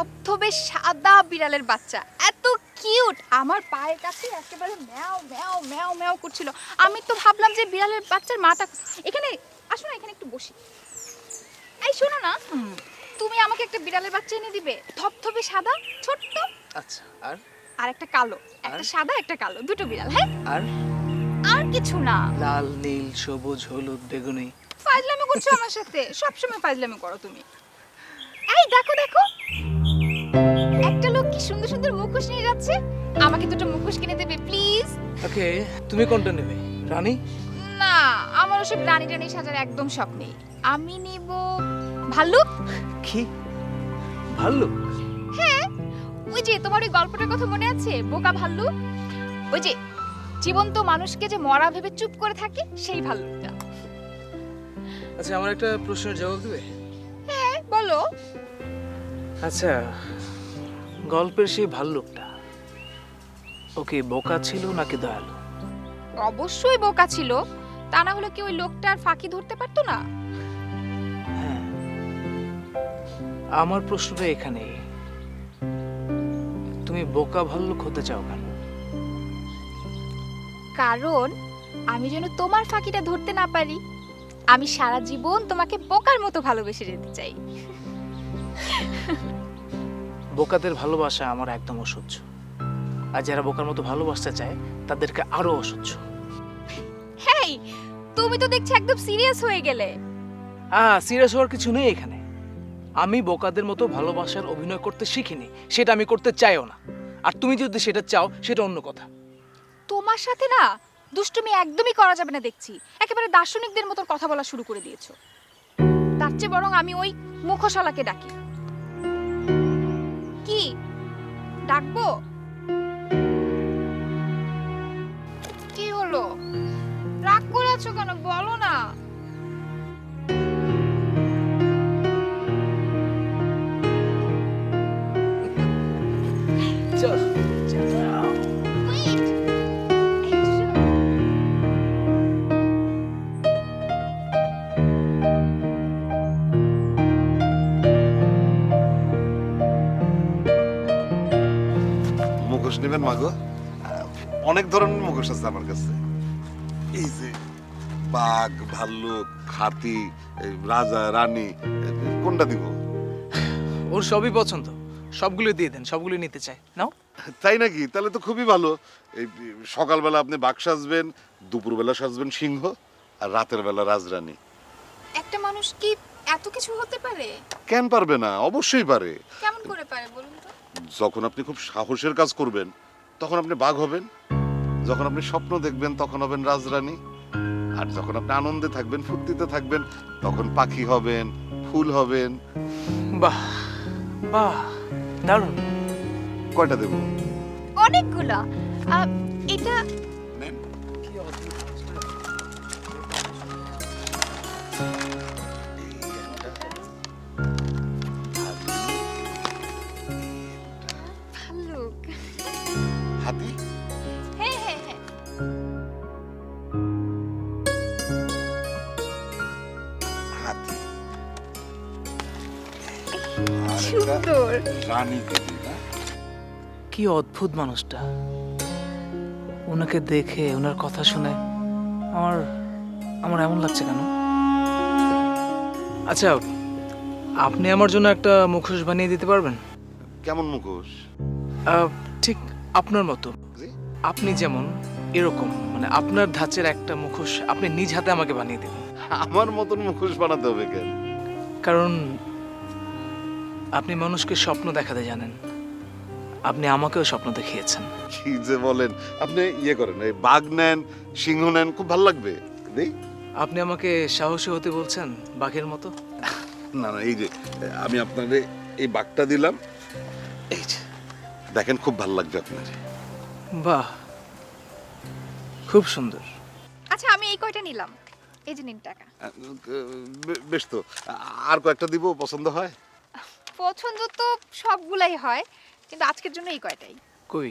ধবধবে সাদা বিড়ালের বাচ্চা, এত কিউট, আমার পায়ের কাছে একেবারে ম্যাও ম্যাও ম্যাও ম্যাও করছিল। আমি তো ভাবলাম যে বিড়ালের বাচ্চার মাটা এখানে। আসো না, এখানে একটু বসি। এই শোনো না, তুমি আমাকে একটা বিড়ালের বাচ্চা এনে দিবে, ধবধবে সাদা ছোট্ট। আচ্ছা, আর আর একটা কালো, একটা সাদা একটা কালো, দুটো বিড়াল। হ্যাঁ, আর আর কিছু না। লাল, নীল, সবুজ, হলুদ, বেগুনি। ফাজলামি করছো আমার সাথে, সবসময় ফাজলামি করো তুমি। এই দেখো দেখো, একটা লোক কি সুন্দর সুন্দর মুখোশ নিয়ে যাচ্ছে। আমাকে দুটো মুখোশ কিনে দেবে প্লিজ? ওকে, তুমি কোনটা নেবে? রানী? না, আমার ওসব রানী টানি সাজার একদম শখ নেই। আমি নিব ভাল্লুক। কি? ভাল্লুক? হ্যাঁ, ওই যে তোমার ওই গল্পটার কথা মনে আছে, বোকা ভাল্লুক? ওই যে জীবন্ত মানুষকে যে মরা ভেবে চুপ করে থাকে, সেই ভাল্লুকটা। আচ্ছা, আমার একটা প্রশ্নের জবাব দেবে? হ্যাঁ, বলো। আচ্ছা, গল্পের সেই ভাল্লুকটা ওকে বোকা ছিল নাকি দয়ালু? অবশ্যই বোকা ছিল, তা না হলে কি ওই লোকটার ফাঁকি ধরতে পারতো না? হ্যাঁ, আমার প্রশ্নটা এখানেই, তুমি বোকা ভাল্লুক হতে চাও কেন? কারণ আমি যেন তোমার ফাঁকিটা ধরতে না পারি। আমি সারা জীবন তোমাকে বোকার মতো ভালোবেসে যেতে চাই। বোকাদের ভালোবাসা আমার একদম অসহ্য, আর যারা বোকার মতো ভালোবাসতে চায় তাদেরকে আরো অসহ্য। হেই, তুমি তো দেখছি একদম সিরিয়াস হয়ে গেলে। সিরিয়াস হওয়ার কিছু নেই এখানে। আমি বোকাদের মতো ভালোবাসার অভিনয় করতে শিখিনি, সেটা আমি করতে চাইও না। আর তুমি যদি সেটা চাও, সেটা অন্য কথা। তোমার সাথে না দুষ্টুমি একদমই করা যাবে না দেখছি। একেবারে দার্শনিকদের মতো কথা বলা শুরু করে দিয়েছো। তার চেয়ে বরং আমি ওই মুখশালাকে ডাকি। কি ডাকবো? কি হলো, রাগ করে আছো কেন, বলো না। চল। Wait! এই শোনো। মুখোশ নেবেন মাগো? অনেক ধরনের মুখোশ আছে আমার কাছে। এই যে বাঘ, ভাল্লুক, হাতি, এই রাজা, রানী, কোনটা দিব? ওর সবই পছন্দ, সবগুলো দিয়ে দেন, সবগুলো নিতে চাই। নাও। তাই নাকি? তাহলে তো খুবই ভালো। এই সকালবেলা আপনি বাঘ সাজবেন, দুপুরবেলা সাজবেন সিংহ, আর রাতের বেলা রাজরানী। একটা মানুষ কি এত কিছু হতে পারে? কেন পারবে না? অবশ্যই পারে। কেমন করে পারে বলুন তো? যখন আপনি খুব সাহসের কাজ করবেন তখন আপনি বাঘ হবেন, যখন আপনি স্বপ্ন দেখবেন তখন হবেন রাজরানী, আর যখন আপনি আনন্দে থাকবেন, ফুর্তিতে থাকবেন, তখন পাখি হবেন, ফুল হবেন। বাহ বাহ, দারুণ। কয়টা দেব? অনেকগুলা। এটা নেন। কি অদ্ভুত জিনিসটা। এই একটা, ভাল্লুক। হাতি, হ্যাঁ হ্যাঁ হ্যাঁ, হাতি, আর একটা সুন্দর। রানী দেবী না? কি অদ্ভুত মানুষটা। ওনাকে দেখে, ওনার কথা শুনে আমার আমার এমন লাগছে কেন? আচ্ছা, আপনি আমার জন্য একটা মুখোশ বানিয়ে দিতে পারবেন? কেমন মুখোশ? ঠিক আপনার মতো। জি? আপনি যেমন এরকম, মানে আপনার ধাঁচের একটা মুখোশ আপনি নিজ হাতে আমাকে বানিয়ে দেবেন। আমার মতন মুখোশ বানাতে হবে কেন? কারণ আপনি মানুষকে স্বপ্ন দেখাতে জানেন, আপনি আমাকেও স্বপ্ন দেখিয়েছেন। কি যে বলেন! আপনি ইয়ে করেন, এই বাঘ নেন, সিংহ নেন, খুব ভালো লাগবে। দেই? আপনি আমাকে সাহসী হতে বলছেন, বাঘের মতো। না না, এই যে আমি আপনারে এই বাঘটা দিলাম, এই যে দেখেন, খুব ভালো লাগবে আপনার। বাহ, খুব সুন্দর। আচ্ছা, আমি এই কয়টা নিলাম, এই যে নিন টাকা। বেশ তো, আর কয়েকটা দিব, পছন্দ হয়? পছন্দ তো সবগুলাই হয়, কিন্তু আজকের জন্য এই কয়টাই। কই,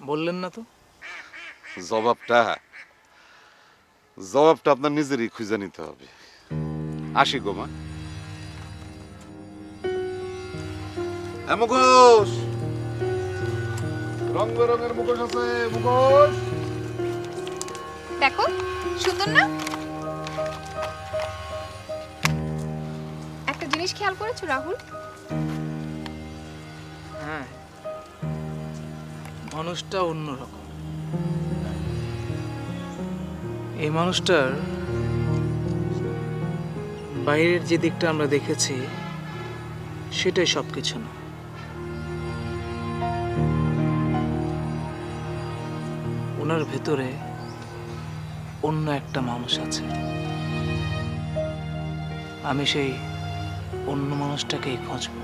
বললেন না তো? জবাবটা জবাবটা আপনার নিজেরই খুঁজে নিতে হবে। আসি গো মা। মুখোশ, রং বেরঙের মুখোশ আছে, মুখোশ। দেখো সুন্দর না? একটা জিনিস খেয়াল করেছো রাহুল? হ্যাঁ, মানুষটা অন্যরকম। এই মানুষটার বাইরের যে দিকটা আমরা দেখেছি সেটাই সবকিছু না। ওনার ভেতরে অন্য একটা মানুষ আছে। আমি সেই অন্য মানুষটাকেই খুঁজবো।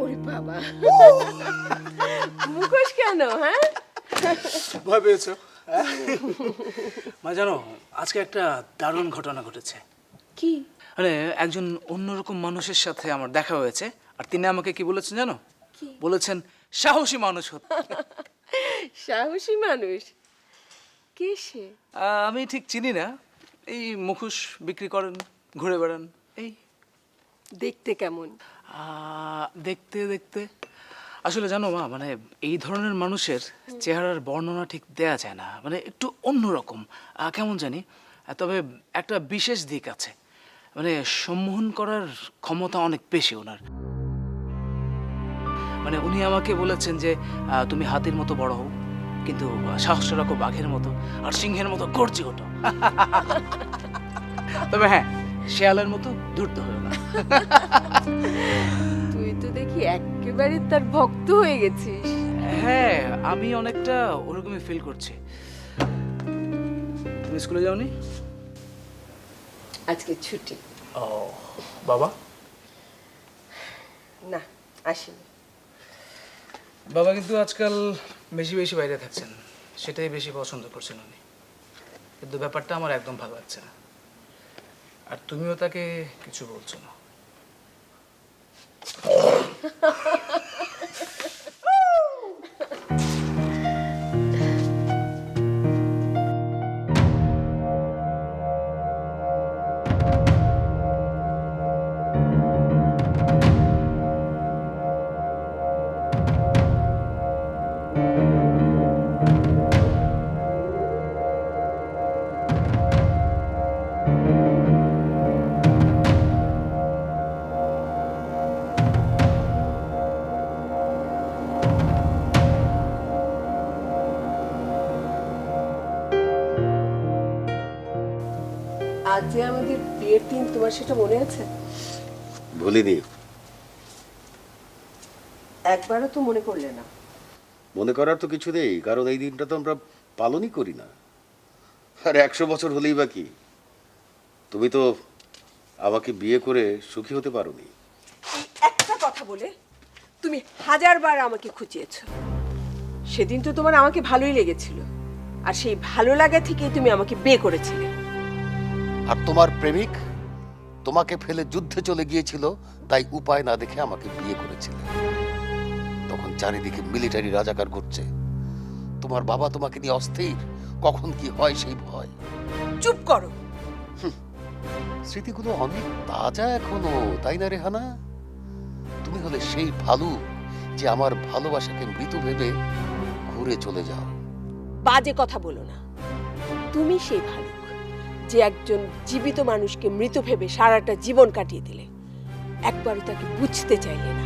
ওরে বাবা, মুখোশ কেন? হ্যাঁ, ভয় পেয়েছো? মা জানো, আজকে একটা দারুণ ঘটনা ঘটেছে। কি? মানে একজন অন্যরকম মানুষের সাথে আমার দেখা হয়েছে, আর তিনি আমাকে কি বলেছেন জানো? বলেছেন সাহসী মানুষ হতে। সাহসী মানুষ? কে সে? আমি ঠিক চিনি না, এই মুখোশ বিক্রি করেন, ঘুরে বেড়ান। এই দেখতে কেমন? দেখতে দেখতে আসলে জানো মা, মানে এই ধরনের মানুষের চেহারার বর্ণনা ঠিক দেয়া যায় না, মানে একটু অন্যরকম কেমন জানি। তবে একটা বিশেষ দিক আছে, মানে সম্মোহন করার ক্ষমতা অনেক বেশি ওনার। মানে উনি আমাকে বলেছেন যে তুমি হাতির মতো বড় হও, কিন্তু সাহস রাখো বাঘের মতো, আর সিংহের মতো গর্জে ওঠো। তবে হ্যাঁ, শেয়ালের মতো ধূর্ত হয়েও না। তুই তো দেখি একেবারে তার ভক্ত হয়ে গেছিস। হ্যাঁ, আমি অনেকটা ওরকমই ফিল করছি। তুমি স্কুলে যাওনি? আজকে ছুটি। ও বাবা? না, আসিনি। বাবা কিন্তু আজকাল বেশি বেশি বাইরে থাকছেন, সেটাই বেশি পছন্দ করছেন উনি। কিন্তু ব্যাপারটা আমার একদম ভালো লাগছে না, আর তুমিও তাকে কিছু বলছো না। আজ যে আমাদের বিয়ের দিন, তোমার সেটা মনে আছে? ভুলিনি। একবারও তো মনে করলে না। মনে করার তো কিছু নেই, কারণ এই দিনটা তো আমরা পালনই করি না। আর 100 বছর হলেই বা কি? তুমি তো আমাকে বিয়ে করে সুখী হতে পারোনি। এই একটা কথা বলে তুমি 1000বার আমাকে খুঁচিয়েছ। সেদিন তো তোমার আমাকে ভালোই লেগেছিল, আর সেই ভালো লাগা থেকেই তুমি আমাকে বিয়ে করেছিলে। আর তোমার প্রেমিক তোমাকে ফেলে যুদ্ধে চলে গিয়েছিল, তাই উপায় না দেখে আমাকে বিয়ে করেছিল। তখন চারিদিকে মিলিটারি রাজাকার ঘুরছে, তোমার বাবা তোমাকে নিয়ে অস্থির, কখন কি হয় সেই ভয়। চুপ করো। স্মৃতিগুলো অনেক তাজা এখনো, তাই না রেহানা? তুমি হলে সেই ভালুক যে আমার ভালোবাসাকে মৃত ভেবে ঘুরে চলে যাও। বাজে কথা বলো না। তুমি সেই ভালুক যে একজন জীবিত মানুষকে মৃত ভেবে সারাটা জীবন কাটিয়ে দিলে, একবারও তাকে বুঝতে চাইলে না।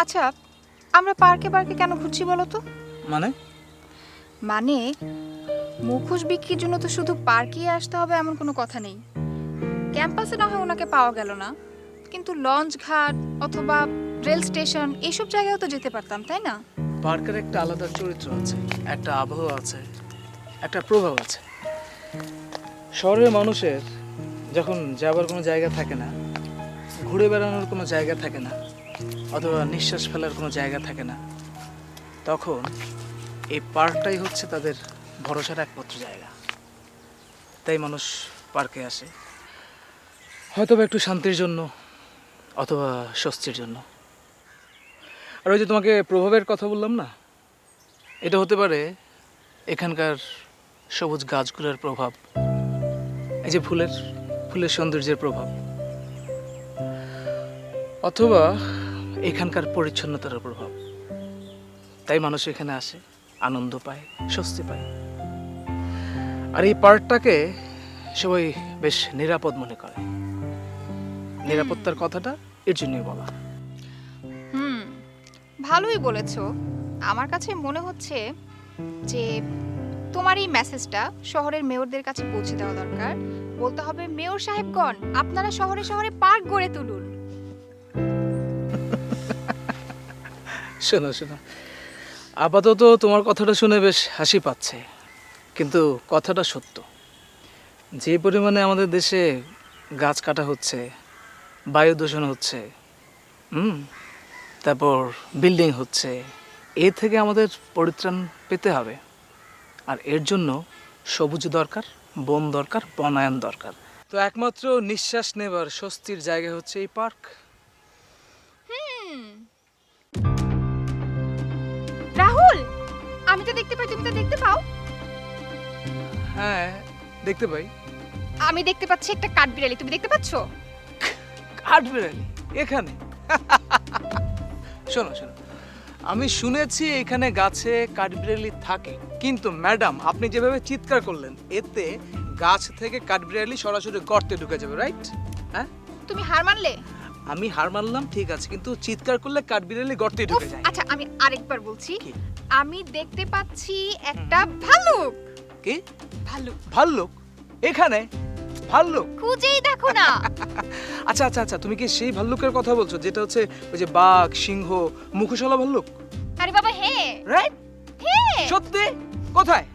আচ্ছা, আমরা পার্কে পার্কে কেন ঘুরছি বলো তো? মানে মানে মুখোশ বিক্রির জন্য তো শুধু পার্কে আসতে হবে এমন কোনো কথা নেই। ক্যাম্পাসে না হয় ওনাকে পাওয়া গেল না, কিন্তু লঞ্চ ঘাট অথবা রেল স্টেশন এইসব জায়গায়ও তো যেতে পারতাম, তাই না? পার্কের একটা আলাদা চরিত্র আছে, একটা আবহাওয়া আছে, একটা প্রভাব আছে। শহরের মানুষের যখন যাবার কোনো জায়গা থাকে না, ঘুরে বেড়ানোর কোনো জায়গা থাকে না, অথবা নিঃশ্বাস ফেলার কোনো জায়গা থাকে না, তখন এই পার্কটাই হচ্ছে তাদের ভরসার একমাত্র জায়গা। তাই মানুষ পার্কে আসে, হয়তো বা একটু শান্তির জন্য অথবা স্বস্তির জন্য। আর ওই যে তোমাকে প্রভাবের কথা বললাম না, এটা হতে পারে এখানকার সবুজ গাছগুলোর প্রভাব, এই যে ফুলের সৌন্দর্যের প্রভাব, অথবা এখানকার পরিচ্ছন্নতার প্রভাব। তাই মানুষ এখানে আসে, আনন্দ পায়, স্বস্তি পায়। আর এই পার্কটাকে সবাই বেশ নিরাপদ মনে করে। নিরাপত্তার কথাটা এর জন্যই বলা। ভালোই বলেছো। আমার কাছে মনে হচ্ছে যে তোমার এই মেসেজটা শহরের মেয়রদের কাছে পৌঁছে দেওয়া দরকার। বলতে হবে, মেয়র সাহেবগণ, আপনারা শহরে শহরে পার্ক গড়ে তুলুন। শোনো শোনো, আপাতত তোমার কথাটা শুনে বেশ হাসি পাচ্ছে, কিন্তু কথাটা সত্য। যে পরিমাণে আমাদের দেশে গাছ কাটা হচ্ছে, বায়ু দূষণ হচ্ছে, তারপর বিল্ডিং হচ্ছে, এ থেকে আমাদের পরিত্রাণ পেতে হবে। আর এর জন্য সবুজ দরকার, বন দরকার, বনায়ন দরকার। তো একমাত্র নিঃশ্বাস নেবার স্বস্তির জায়গা হচ্ছে এই পার্ক। রাহুল, আমি তো দেখতে পাই, তুমি তো দেখতে পাও। হ্যাঁ, দেখতে পাই। আমি দেখতে পাচ্ছি একটা কাঠবিড়ালি, তুমি দেখতে পাচ্ছো? কাঠবিড়ালি এখানে? শোনো শোনো, আমি শুনেছি এখানে গাছে কাঠবিড়ালি থাকে, কিন্তু ম্যাডাম আপনি যেভাবে চিৎকার করলেন, এতে গাছ থেকে কাঠবিড়ালি সরাসরি গর্তে ঢুকে যাবে, রাইট? হ্যাঁ, তুমি হার মানলে? আমি হার মানলাম, ঠিক আছে, কিন্তু চিৎকার করলে কাঠবিড়ালি গর্তে ঢুকে যায়। আচ্ছা, আমি আরেকবার বলছি, কি? আমি দেখতে পাচ্ছি একটা ভাল্লুক। কি? ভাল্লুক। ভাল্লুক এখানে? ভাল্লুক? খুঁজেই দেখো না। আচ্ছা আচ্ছা আচ্ছা, তুমি কি সেই ভাল্লুকের কথা বলছো যেটা হচ্ছে ওই যে বাঘ, সিংহ, মুখোশওয়ালা ভাল্লুক? আরে বাবা, হ্যাঁ রাইট? হ্যাঁ। সত্যি? কোথায়?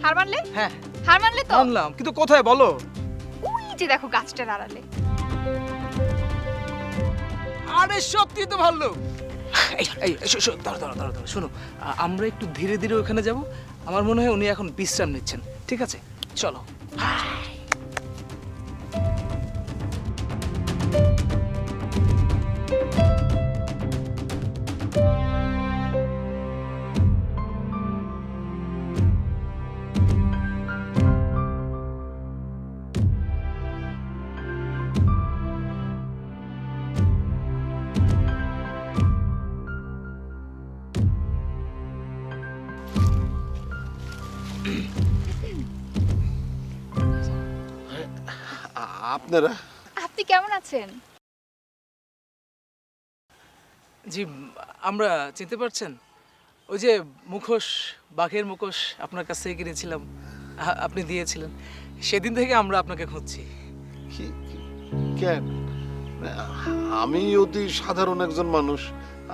হার মানলে? হ্যাঁ হার মানলে তো? মানলাম, কিন্তু কোথায় বলো? ওই যে দেখো গাছটার আড়ালে। আরে সত্যি তো ভাল্লুক। এই এই দাঁড়াও দাঁড়াও দাঁড়াও দাঁড়াও, শোনো, আমরা একটু ধীরে ধীরে ওখানে যাব। আমার মনে হয় উনি এখন বিশ্রাম নিচ্ছেন, ঠিক আছে? চলো। আপনারা আপনি কেমন আছেন? জি, আমরা চিনতে পারছেন? ওই যে মুখোশ, বাঘের মুখোশ আপনার কাছ থেকে কিনেছিলাম, আপনি দিয়েছিলেন। সেদিন থেকে আমরা আপনাকে খুঁজছি। কেন? আমি অতি সাধারণ একজন মানুষ,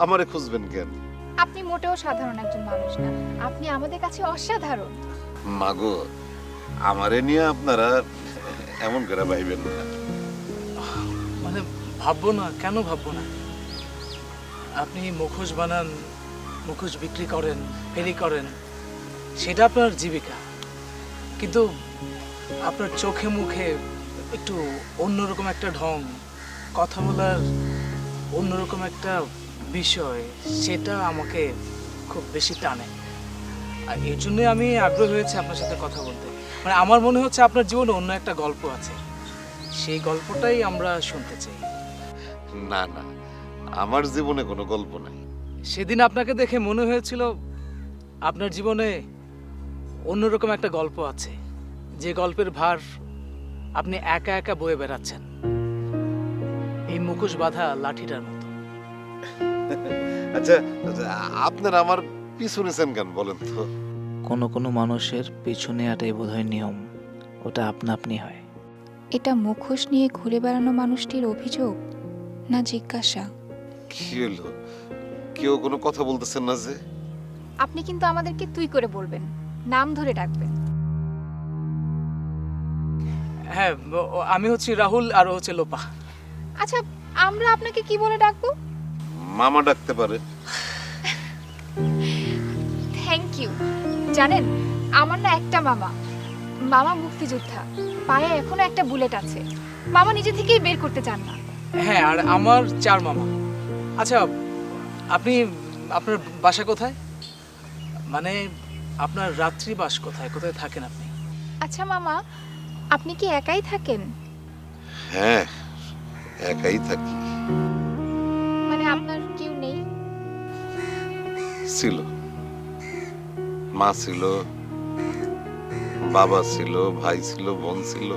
আমারে খুঁজবেন কেন? আপনি মোটেও সাধারণ একজন মানুষ না, আপনি আমাদের কাছে অসাধারণ। মাগো, আমারে নিয়ে আপনারা এমন করে ভাইবেন না। মানে ভাববো না, কেন ভাববো না? আপনি মুখোশ বানান, মুখোশ বিক্রি করেন, ফেরি করেন, সেটা আপনার জীবিকা। কিন্তু আপনার চোখে মুখে একটু অন্যরকম একটা ঢং, কথা বলার অন্যরকম একটা বিষয়, সেটা আমাকে খুব বেশি টানে। আর এর জন্য আমি আগ্রহী হয়েছি আপনার সাথে কথা বলতে। মানে আমার মনে হচ্ছে আপনার জীবনে অন্য একটা গল্প আছে, সেই গল্পটাই আমরা শুনতে চাই। না না, আমার জীবনে কোনো গল্প নাই। সেদিন আপনাকে দেখে মনে হয়েছিল আপনার জীবনে অন্যরকম একটা গল্প আছে, যে গল্পের ভার আপনি একা একা বয়ে বেড়াচ্ছেন, এই মুখোশ বাঁধা লাঠিটার মতো। আচ্ছা আচ্ছা, আপনারা আমার পিছু নিছেন কেন বলেন তো? কোনো কোনো মানুষের পিছু নেওয়াটাই বোধহয় নিয়ম, ওটা আপনা আপনি হয়। এটা মুখোশ নিয়ে ঘুরে বেড়ানো মানুষটির অভিযোগ না জিজ্ঞাসা? কি হলো, কেউ কোনো কথা বলতেছেন না যে? আপনি কিন্তু আমাদেরকে তুই করে বলবেন, নাম ধরে ডাকবেন। হ্যাঁ, আমি হচ্ছি রাহুল আর ও হচ্ছে লোপা। আচ্ছা, আমরা আপনাকে কি বলে ডাকবো? মামা ডাকতে পারে। Thank you. জানেন, আমার না একটা মামা, মামা মুক্তিযোদ্ধা, পায়ে এখনো একটা বুলেট আছে। মামা নিজে থেকেই বের করতে চান না। হ্যাঁ, আর আমার 4 মামা। আচ্ছা, আপনি আপনার বাসা কোথায়? মানে আপনার রাত্রিবাস কোথায়, কোথায় থাকেন আপনি? আচ্ছা মামা, আপনি কি একাই থাকেন? হ্যাঁ, একাই থাকি। মানে আপনার কেউ নেই? ছিল, মা ছিল, বাবা ছিল, ভাই ছিল, বোন ছিল,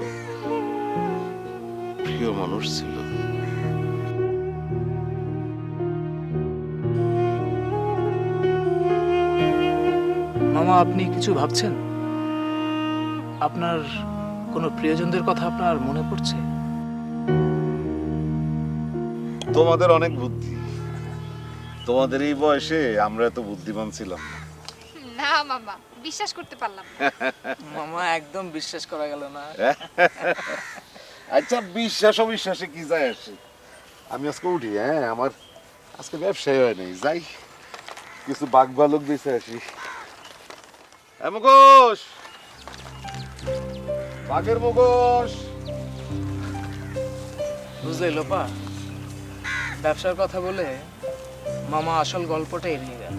প্রিয় মানুষ ছিল। মামা, আপনি কিছু ভাবছেন? আপনার কোনো প্রিয়জনদের কথা আপনার মনে পড়ছে? তোমাদের অনেক বুদ্ধি। তোমাদের এই বয়সে আমরা এত বুদ্ধিমান ছিলাম না। না মামা, বিশ্বাস করতে পারলাম না। মামা, একদম বিশ্বাস করা গেল না। আচ্ছা, বিশ্বাস অবিশ্বাসে কি যায় আসে? আমি আজকে উঠি, হ্যাঁ, আমার আজকে ব্যবসায় হয় নাই, যাই কিছু বাঘ ভালুক দিছে আসি। মুখোশ, বাঘের মুখোশ। বুঝলে লোপা, ব্যবসার কথা বলে মামা আসল গল্পটা এড়িয়ে গেল।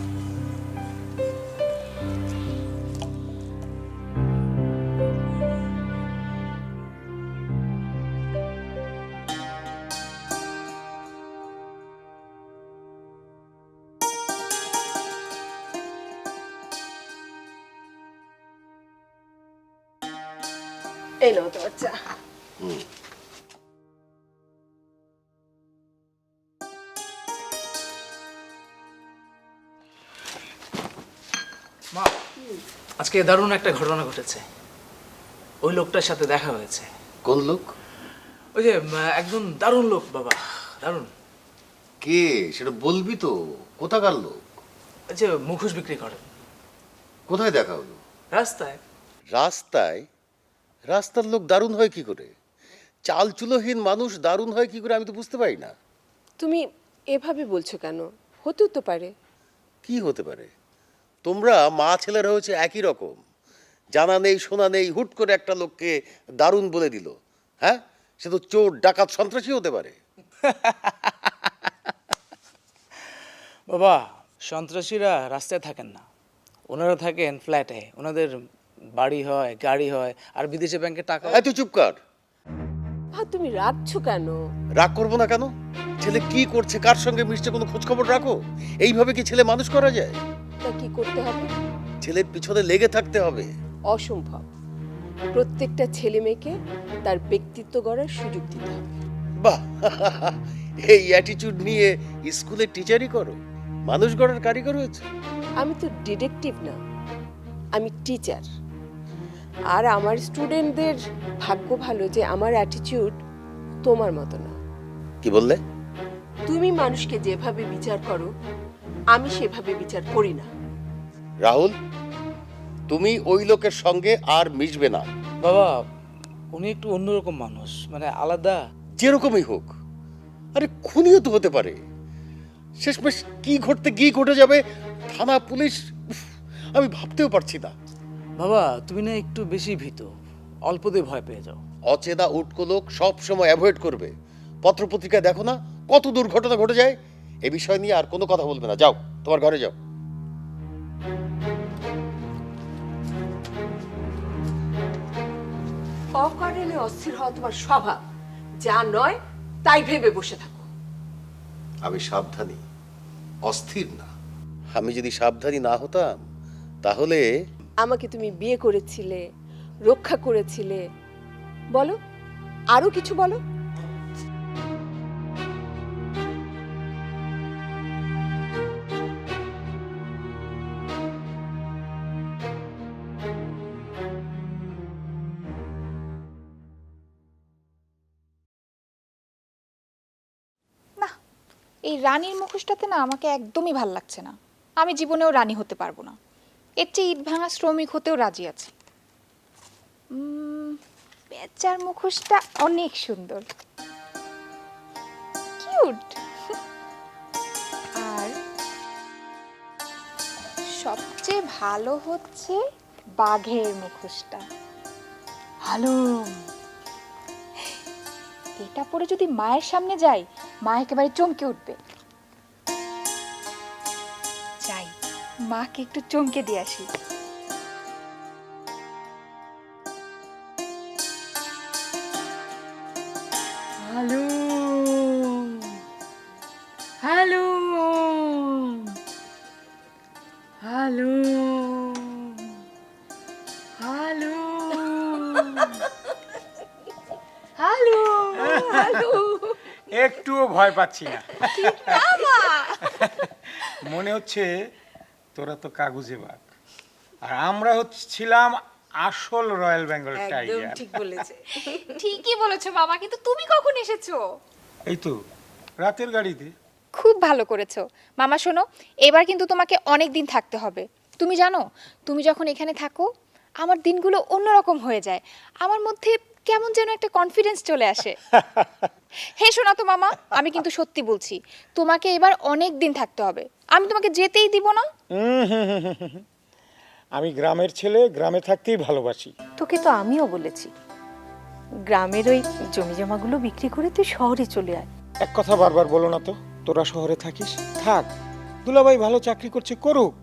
এই নাও তোমার চা। মা, আজকে দারুণ একটা ঘটনা ঘটেছে। ওই লোকটার সাথে দেখা হয়েছে। কোন লোক? ওই যে একজন দারুণ লোক বাবা, দারুণ। কে সেটা বলবি তো? কোথাকার লোক? ওই যে মুখোশ বিক্রি করেন। কোথায় দেখা হলো? রাস্তায়। রাস্তায়? রাস্তার লোক দারুণ হয় কি করে? চালচুলোহীন মানুষ দারুণ হয় কি করে আমি তো বুঝতে পারি না। তুমি এভাবে বলছো কেন? হতেও তো পারে। কি হতে পারে? তোমরা মা ছেলেরা হচ্ছে একই রকম, জানা নেই শোনা নেই হুট করে একটা লোককে দারুণ বলে দিল। হ্যাঁ, সে তো চোর ডাকাত সন্ত্রাসী হতে পারে। বাবা, সন্ত্রাসীরা রাস্তায় থাকেন না, ওনারা থাকেন ফ্ল্যাটে। ওনাদের বাড়ি হয়, গাড়ি হয়, আর বিদেশি ব্যাংকে টাকা। এত চুপ কর। তুমি রাখছো কেন? রাগ করবো না কেন? ছেলে কি করছে, কার সঙ্গে মিশছে, কোনো খোঁজ খবর রাখো? এইভাবে কি ছেলে মানুষ করা যায়? তা কি করতে হবে? ছেলের পিছনে লেগে থাকতে হবে। অসম্ভব। প্রত্যেকটা ছেলে মেয়েকে তার ব্যক্তিত্ব গড়ার সুযোগ দিতে হবে। বাহ, এই অ্যাটিটিউড নিয়ে স্কুলে টিচারই করো? মানুষ গড়ার কারিগর হয়েছে? আমি তো ডিটেকটিভ না, আমি টিচার। আর আমার স্টুডেন্টদের ভাগ্য ভালো যে আমার অ্যাটিটিউড তোমার মতো না। কি বললে? তুমি মানুষকে যেভাবে বিচার করো আমি সেভাবে বিচার করি না। রাহুল, তুমি ওই লোকের সঙ্গে আর মিশবে না। বাবা, উনি একটু অন্যরকম মানুষ, মানে আলাদা। যেরকমই হোক, আরে খুনিও তো হতে পারে। শেষমেশ কি ঘটতে গিয়ে ঘটে যাবে, থানা পুলিশ, উফ, আমি ভাবতেও পারছি না। বাবা, তুমি না একটু বেশি ভীত, অল্পতে ভয় পেয়ে যাও। অচেনা উটকো লোক সব সময় অ্যাভয়েড করবে। পত্রপত্রিকায় দেখো না কত দুর্ঘটনা ঘটে যায়। এ বিষয় নিয়ে আর কোনো কথা বলবে না, যাও তোমার ঘরে যাও। অকারণে অস্থির হওয়া তোমার স্বভাব, যা নয় তাই ভেবে বসে থাকো। আমি সাবধানী, অস্থির না। আমি যদি সাবধানী না হতাম তাহলে আমাকে তুমি বিয়ে করেছিলে, রক্ষা করেছিলে। বলো, আরো কিছু বলো। এই রানীর মুখোশটাতে না আমাকে একদমই ভাল লাগছে না। আমি জীবনেও রানী হতে পারবো না। এর চেয়ে ইট ভাঙা শ্রমিক হতেও রাজি আছি। বেচার মুখোশটা অনেক সুন্দর, কিউট। আর সবচেয়ে ভালো হচ্ছে বাঘের মুখোশটা, হালুম। এটা পরে যদি মায়ের সামনে যাই, মা একেবারে চমকে উঠবে। যাই, মাকে একটু চমকে দিয়ে আসি। হালুম, হালুম, হালুম, হালুম, হালুম। একটুও ভয় পাচ্ছি না। মনে হচ্ছে তোরা তো কাগজে বাঘ, আর আমরা হচ্ছিলাম আসল রয়্যাল বেঙ্গল টাইগার। ঠিক বলেছে। ঠিকই বলেছো বাবা, কিন্তু তুমি কখন এসেছো? এই তো রাতের গাড়িতে। খুব ভালো করেছো মামা। শোনো, এবার কিন্তু তোমাকে অনেক দিন থাকতে হবে। তুমি জানো, তুমি যখন এখানে থাকো আমার দিনগুলো অন্যরকম হয়ে যায়। আমার মধ্যে কেমন যেন একটা কনফিডেন্স চলে আসে। হে শোনা তো মামা, আমি কিন্তু সত্যি বলছি, তোমাকে এবার অনেক দিন থাকতে হবে। আমি তোমাকে যেতেই দিব না। আমি গ্রামের ছেলে, গ্রামে থাকতেই ভালোবাসি। তোকে তো আমিও বলেছি গ্রামের ওই জমি জমাগুলো বিক্রি করে তুই শহরে চলে আয়। এক কথা বারবার বলো না তো, তোরা শহরে থাকিস, থাক। দুলাভাই ভালো চাকরি করছে, করুক।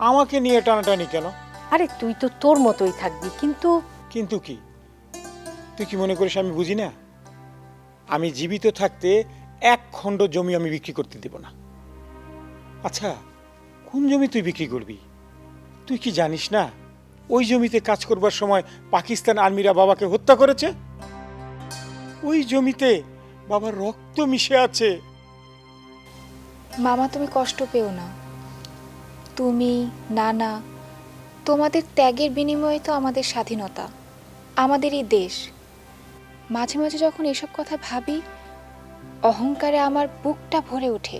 আমাকে নিয়ে টানাটানি কেন? আরে তুই তো তোর মতোই থাকবি, কিন্তু কিন্তু কি, তুই কি মনে করিস আমি বুঝি না? আমি জীবিত থাকতে এক খণ্ড জমি আমি বিক্রি করতে দেব না। আচ্ছা, কোন জমি তুই বিক্রি করবি? তুই কি জানিস না ওই জমিতে কাজ করবার সময় পাকিস্তান আর্মিরা বাবাকে হত্যা করেছে? ওই জমিতে বাবার রক্ত মিশে আছে। মামা তুমি কষ্ট পেও না। তুমি, নানা, তোমাদের ত্যাগের বিনিময়ে তো আমাদের স্বাধীনতা, আমাদের এই দেশ। মাঝে মাঝে যখন এসব কথা ভাবি, অহংকারে আমার বুকটা ভরে ওঠে।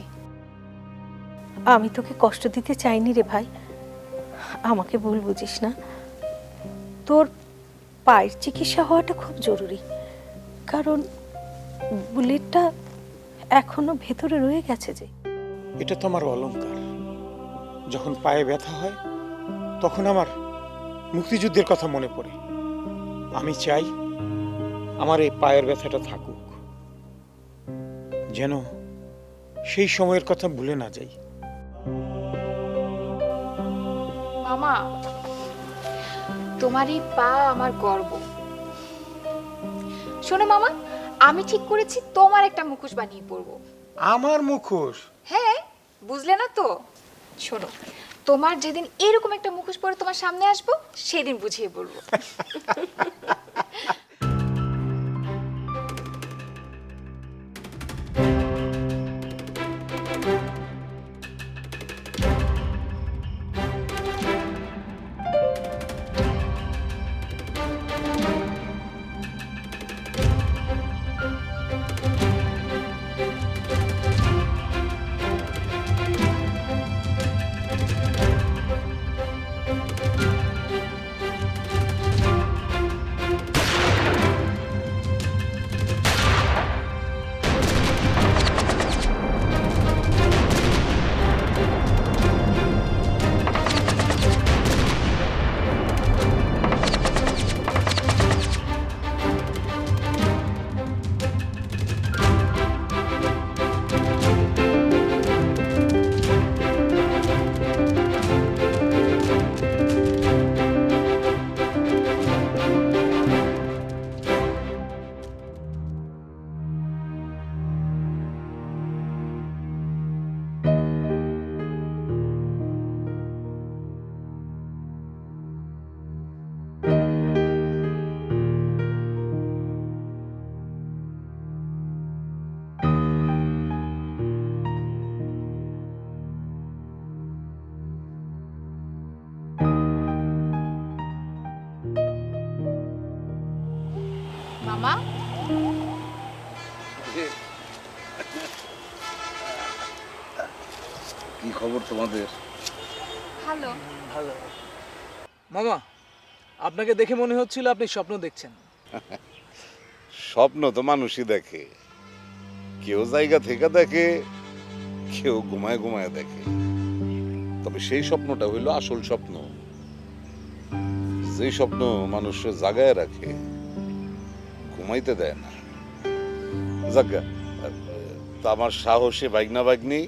আমি তোকে কষ্ট দিতে চাইনি রে ভাই, আমাকে ভুল বুঝিস না। তোর পায়ের চিকিৎসা হওয়াটা খুব জরুরি, কারণ বুলেটটা এখনো ভেতরে রয়ে গেছে যে। এটা তো আমার অলংকার। যখন পায়ে ব্যথা হয় তখন আমার মুক্তিযুদ্ধের কথা মনে পড়ে। আমি চাই আমার এই পায়ের ব্যথাটা থাকুক, যেন সেই সময়ের কথা ভুলে না যাই। মামা, তোমার এই পা আমার গর্ব। শোনো মামা, আমি ঠিক করেছি তোমার একটা মুখোশ বানিয়ে পরবো। আমার মুখোশ? হ্যাঁ, বুঝলে না তো? শোনো, তোমার যেদিন এরকম একটা মুখোশ পরে তোমার সামনে আসবো, সেদিন বুঝিয়ে বলবো। কি খবর তোমাদের? ভালো। ভালো। মামা, আপনাকে দেখে মনে হচ্ছিল আপনি স্বপ্ন দেখছেন। স্বপ্ন তো মানুষই দেখে, কেউ জায়গা থেকে দেখে, কেউ ঘুমায় ঘুমায় দেখে। তবে সেই স্বপ্নটা হইল আসল স্বপ্ন, যে স্বপ্ন মানুষের জাগায় রাখে, ঘুমাইতে দেয় না। জাগা, তা আমার সাহসী বাইগনা বাইগনি,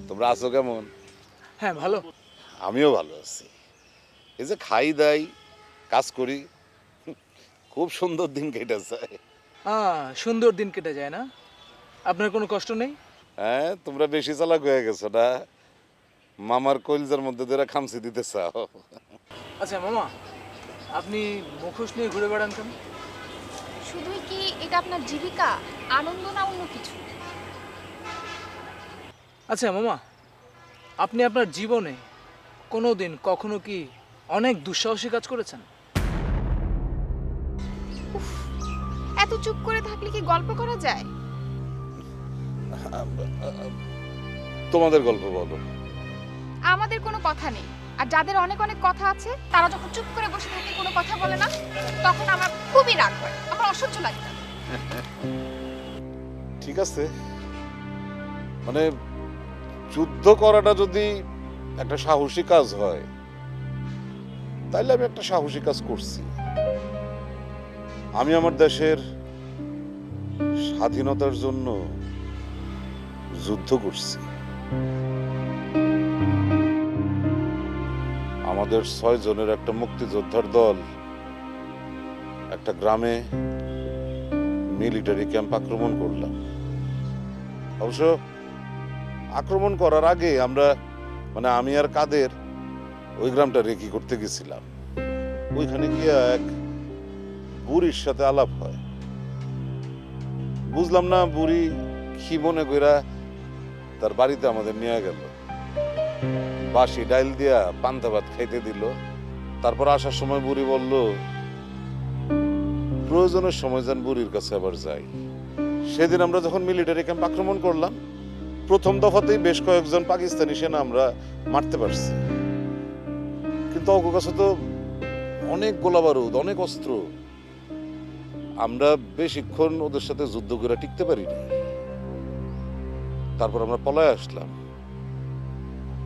তোমরা আছো কেমন? হ্যাঁ, ভালো। আমিও ভালো আছি। এই যে খাই দাই, কাজ করি, খুব সুন্দর দিন কেটে যায়। সুন্দর দিন কেটে যায় না? আপনার কোনো কষ্ট নেই? হ্যাঁ, তোমরা বেশি চালাক হয়ে গেছো না? মামার কলজার মধ্যে ধরে খামচি দিতে চাও। আচ্ছা মামা, আপনি মুখোশ নিয়ে ঘুরে বেড়ান কেন? শুধুই কি এটা আপনার জীবিকা, আনন্দ না অন্য কিছু? আচ্ছা মামা, আপনি আপনার জীবনে কোনো দিন কখনো কি অনেক দুঃসাহসী কাজ করেছেন? এত চুপ করে থাকলে কি গল্প করা যায়? তোমাদের গল্প বলো। আমাদের কোনো কথা নেই, আর যাদের অনেক অনেক কথা আছে তারা যখন চুপ করে বসে থাকে, কোনো কথা বলে না, তখন আমার খুবই রাগ হয়, আমার অসহ্য লাগে। ঠিক আছে, মানে যুদ্ধ করাটা যদি একটা সাহসী কাজ হয়, তাইলে আমি একটা সাহসী কাজ করছি। আমি আমার দেশের স্বাধীনতার জন্য যুদ্ধ করছি। আমাদের 6 জনের একটা মুক্তিযোদ্ধার দল একটা গ্রামে মিলিটারি ক্যাম্প আক্রমণ করলাম। অবশ্য আক্রমণ করার আগে আমরা, মানে আমি আর কাদের, ওই গ্রামটা রেকি করতে গেছিলাম। ওইখানে গিয়ে এক বুড়ির সাথে আলাপ হয়। বুঝলাম না বুড়ি কি মনে কইরা তার বাড়িতে আমাদের নিয়ে গেল, বাসি ডাইল দিয়া পান্তা ভাত খাইতে দিল। তারপর আসার সময় বুড়ি বলল, প্রয়োজনের সময় যেন বুড়ির কাছে আবার যাই। সেদিন আমরা যখন মিলিটারি ক্যাম্প আক্রমণ করলাম, প্রথম দফাতেই বেশ কয়েকজন পাকিস্তানি সেনা আমরা মারতে পারছি, কিন্তু ওর কাছে তো অনেক গোলা বারুদ, অনেক অস্ত্র। আমরা বেশিক্ষণ ওদের সাথে যুদ্ধ করে টিকতে পারিনি। তারপর আমরা পলায় আসলাম।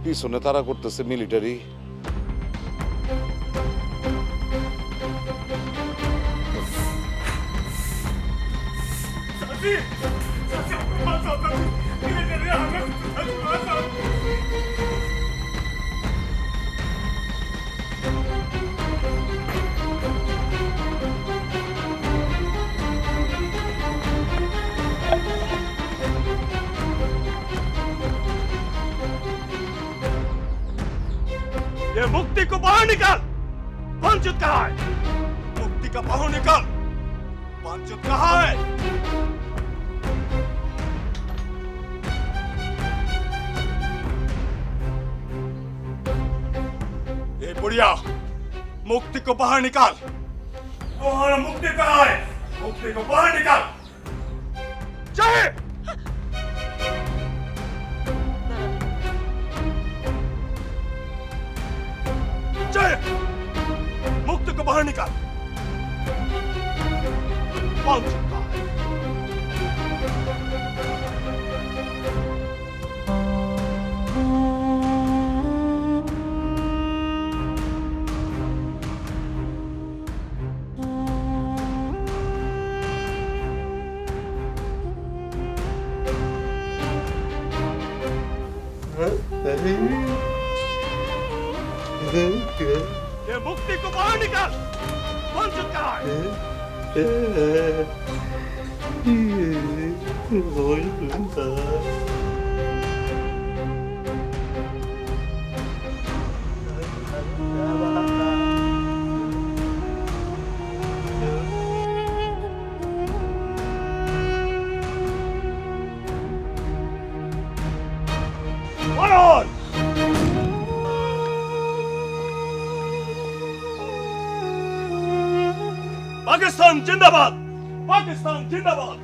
পিছনে তারা করতেছে মিলিটারি। ये मुक्ति को बाहर निकाल। वांछित कहाँ है? मुक्ति का बाहर निकाल। वांछित कहाँ है? ये बुढ़िया, मुक्ति को बाहर निकाल। तुम्हारा मुक्ति कहाँ है? मुक्ति को बाहर निकाल। चाहे मुक्त को बाहर निकाल। कौन चुका है? ये मुक्ति को बाहर निकाल। कौन चुका है? On! पाकिस्तान जिंदाबाद। पाकिस्तान जिंदाबाद।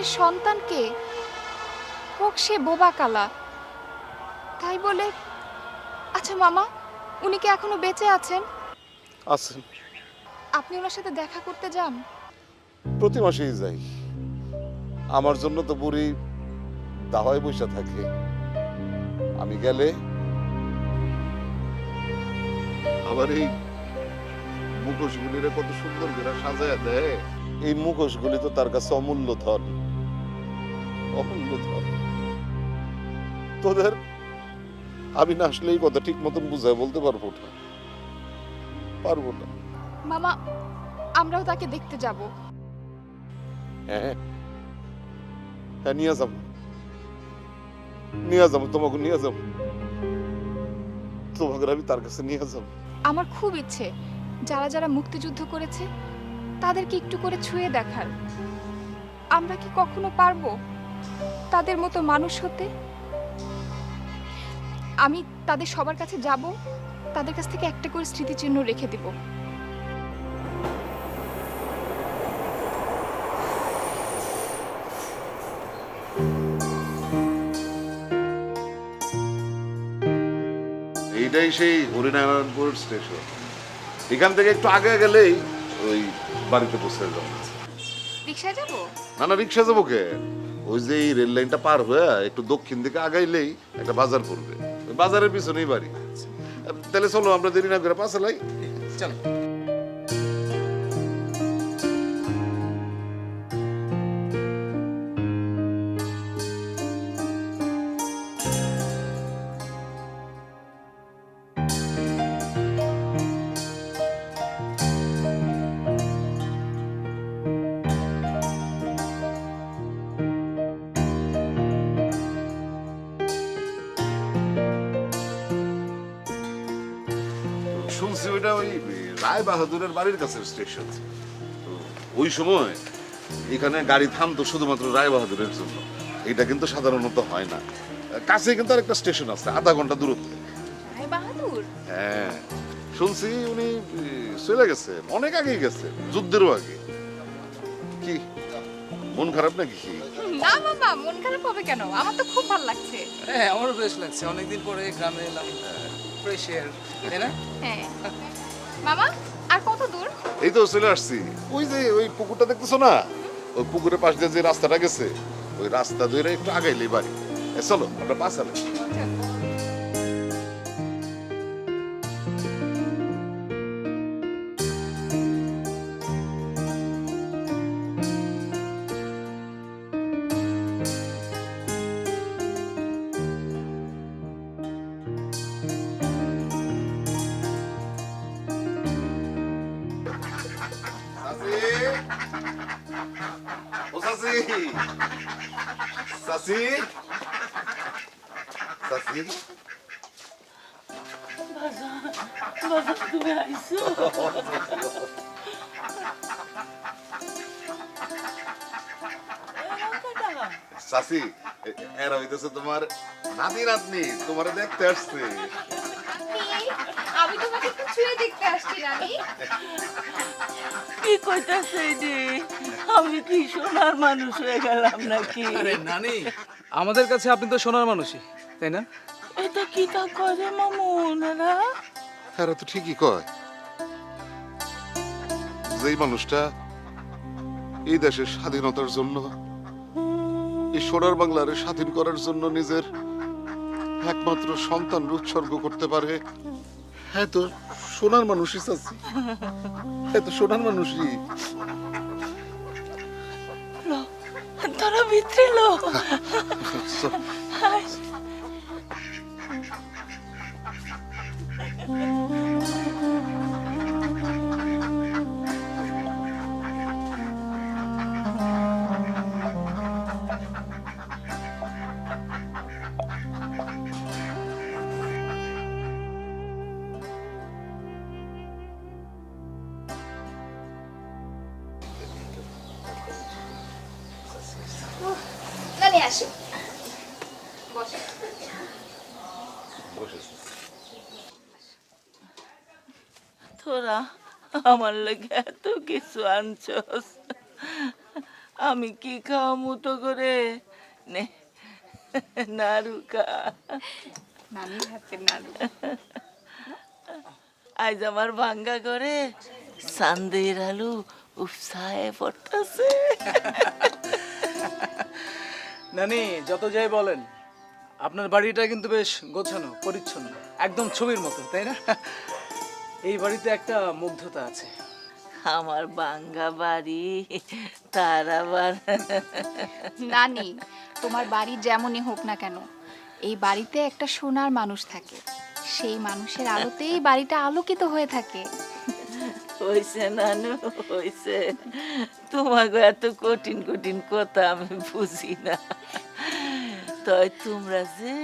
তাদের সন্তানকে, হোক সে বোবা কালা। তাই বলে, আচ্ছা মামা, উনি কি এখনো বেঁচে আছেন? আছেন, আপনি ওনার সাথে দেখা করতে যান? প্রতি মাসেই যাই। আমার জন্য তো বুড়ি দাওয়ায় বসে থাকে, আমি গেলে আবার এই মুখোশগুলিরে কত সুন্দর করে সাজায় দেয়। এই মুখোশগুলি তো তার কাছে অমূল্য ধন, অমূল্য ধন। তোদের আমি না আসলে এই কথা ঠিক মতন বুঝায় বলতে পারবো না, পারবো না। মামা, আমরাও তাকে দেখতে যাব। হ্যাঁ হ্যাঁ, নিয়ে যাবো, নিয়ে যাবো, তোমাকে নিয়ে যাবো, তোমাকে আমি তার কাছে নিয়ে যাবো। আমার খুব ইচ্ছে যারা যারা মুক্তিযুদ্ধ করেছে তাদেরকে একটু করে ছুঁয়ে দেখার। আমরা কি কখনো পারবো তাদের মতো মানুষ হতে? আমি তাদের সবার কাছে যাব, তাদের কাছ থেকে একটা করে স্মৃতিচিহ্ন রেখে দেব। এইটাই সেই হরিনারায়ণপুর স্টেশন। এখান থেকে একটু আগে গেলেই ওই বাড়িতে পৌঁছে যাবো। রিকশায় যাব? না না, রিক্সা যাবো কে? ওই যে এই রেল লাইনটা পার হয়ে একটু দক্ষিণ দিকে আগাইলেই একটা বাজার পড়বে, ওই বাজারের পিছনেই বাড়ি। তাহলে চলো, আমরা দেরি না করে পাশে লাই। চলো। শুনছি ওইটা ওই রায় বাহাদুরের বাড়ির কাছে স্টেশন। তো ওই সময় এখানে গাড়ি থামতো শুধুমাত্র রায় বাহাদুরের জন্য। এটা কিন্তু সাধারণত হয় না। কাছে কিন্তু আরেকটা স্টেশন আছে, আধা ঘন্টা দূরত্বে। রায় বাহাদুর? হ্যাঁ, শুনছি উনি চলে গেছেন, অনেক আগেই গেছেন, যুদ্ধেরও আগে। কি মন খারাপ নাকি? না মামা, মন খারাপ হবে কেন? আমার তো খুব ভালো লাগছে। হ্যাঁ, আমারও বেশ লাগছে, অনেকদিন পরে গ্রামে এলাম, ফ্রেশ এয়ার, তাই না? হ্যাঁ মামা, আর কত দূর? এই তো চলে আসছি। ওই যে ওই পুকুরটা দেখতেছো না, ওই পুকুরের পাশ দিয়ে যে রাস্তাটা গেছে, ওই রাস্তা ধরে একটু আগাইলেই বাড়ি। চলো আমরা পাশালে। চাচি, চাচি, তুমি আইছো? চাচি, এরা হইতেছে তোমার নাতি নাতনি, তোমারে দেখতে আসছে। আমি তোমাকে একটু ছুঁয়ে দেখতে আসছি রানী। কি কইতাছে রে? আমি কি সোনার মানুষ হয়ে গেলাম নাকি? আরে নানি, আমাদের কাছে আপনি তো সোনার মানুষই, তাই না? এটা কি তা করে মামুনেরা? এরা তো ঠিকই কয়। যেই মানুষটা এই দেশের স্বাধীনতার জন্য, এই সোনার বাংলার স্বাধীন করার জন্য নিজের একমাত্র সন্তান উৎসর্গ করতে পারে, হ্যাঁ তো সোনার মানুষই চাচ্ছি, হ্যাঁ তো সোনার মানুষই। তারা ভিতরে লো। নানি আসো, বসো। তোরা আমার লাগে এত কিছু আনছস, আমি কি খাওয়ামু তো করে নে নাড়ুকা নানির হাতের নাড়ু। আজ আমার ভাঙ্গা করে সান্দের আলু উপসায় পড়তেছে। নানি যত যাই বলেন, আপনার বাড়িটা কিন্তু বেশ গোছানো পরিচ্ছন্ন, একদম ছবির মতো, তাই না? এই বাড়িতে একটা মুগ্ধতা আছে। আমার ভাঙ্গা বাড়ি তার আবার নানি, তোমার বাড়ি যেমনই হোক না কেন, এই বাড়িতে একটা সোনার মানুষ থাকে, সেই মানুষের আলোতেই বাড়িটা আলোকিত হয়ে থাকে। হয়েছে নানু হয়েছে, তোমাকে এত কঠিন কঠিন কথা আমি বুঝি না। তাই তোমরা যে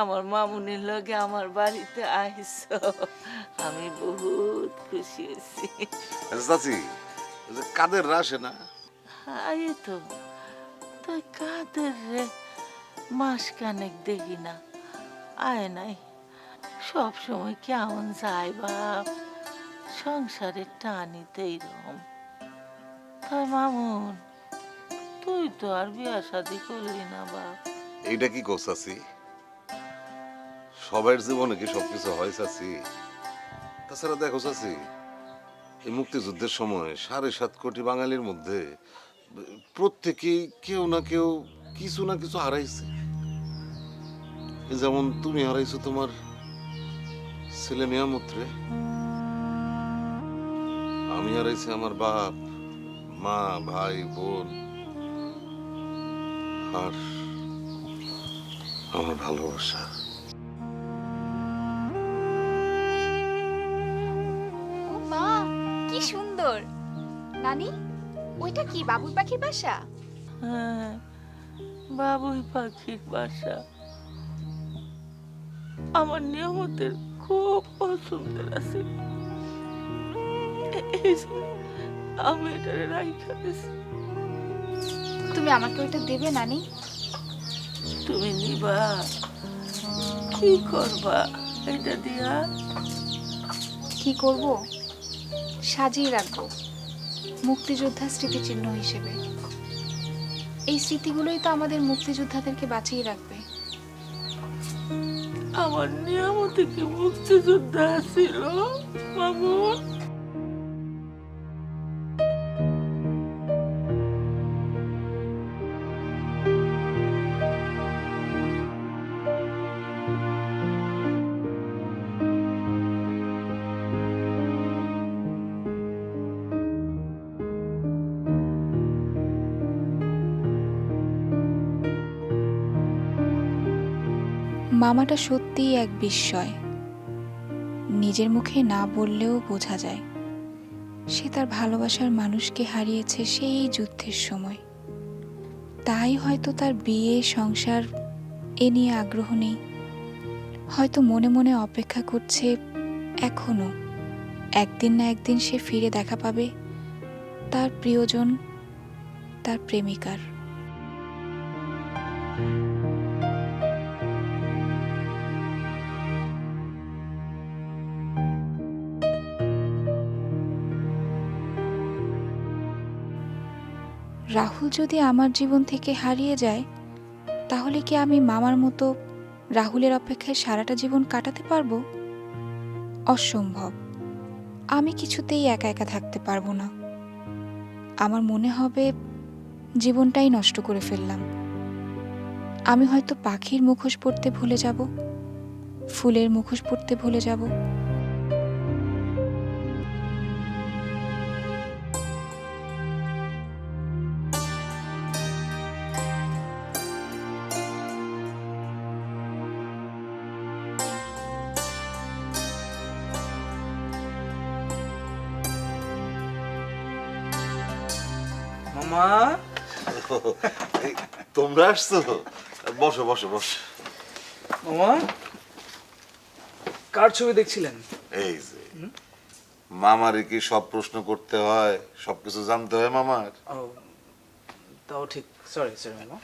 আমার মামুনির লগে আমার বাড়িতে আইস, আমি বহুত খুশি হয়েছি। আচ্ছা চাচি, ওই যে কাদের আসে না? আই তো তাই কাদের রে মাস কানেক দেখি না, আয় নাই। সব সময় কেমন যায় বাপ, সংসারের টানিতে এইরকম। তাই মামুন, তুই তো আর বিয়া শাদি করলি না বাপ। এইটা কি কর চাচি? সবার জীবনে কি সবকিছু হয় চাচি? তাছাড়া দেখো চাচি, এই মুক্তিযুদ্ধের সময় ৭.৫ কোটি বাঙালির মধ্যে প্রত্যেকেই কেউ না কেউ কিছু না কিছু হারাইছে। যেমন তুমি হারাইছো তোমার ছেলে নিয়ামতরে, আমি হারাইছি আমার বাপ মা ভাই বোন আর আমার ভালোবাসা। ও মা, কি সুন্দর! নানি, ওইটা কি বাবুই পাখির বাসা? হ্যাঁ, বাবুই পাখির বাসা আমার নিয়মতের খুব পছন্দের আছে, এই জন্য আমি এটা রাইখা দিছি। তুমি আমাকে ওইটা দেবে নানি? তুমি নিবা, কি করবা এটা দিয়া? কি করব? সাজিয়ে রাখবো মুক্তিযোদ্ধা স্মৃতিচিহ্ন হিসেবে। এই স্মৃতিগুলোই তো আমাদের মুক্তিযোদ্ধাদেরকে বাঁচিয়ে রাখবে। আমার নিয়ামতে কি মুক্তিযোদ্ধা ছিল মামুন? মামাটা সত্যিই এক বিস্ময়। নিজের মুখে না বললেও বোঝা যায় সে তার ভালোবাসার মানুষকে হারিয়েছে সেই যুদ্ধের সময়। তাই হয়তো তার বিয়ে সংসার এ নিয়ে আগ্রহ নেই, হয়তো মনে মনে অপেক্ষা করছে এখনো একদিন না একদিন সে ফিরে দেখা পাবে তার প্রিয়জন, তার প্রেমিকার। রাহুল যদি আমার জীবন থেকে হারিয়ে যায়, তাহলে কি আমি মামার মতো রাহুলের অপেক্ষায় সারাটা জীবন কাটাতে পারবো? অসম্ভব। আমি কিছুতেই একা একা থাকতে পারবো না। আমার মনে হবে জীবনটাই নষ্ট করে ফেললাম। আমি হয়তো পাখির মুখোশ পরতে ভুলে যাব, ফুলের মুখোশ পরতে ভুলে যাব। মামা, এই, তোমরা আসছো? বসো বসো বসো। মামা, কার ছবি দেখছিলেন? এই যে মামারে কি সব প্রশ্ন করতে হয়, সবকিছু জানতে হয় মামার? ও, তাও ঠিক। সরি সরি মামা।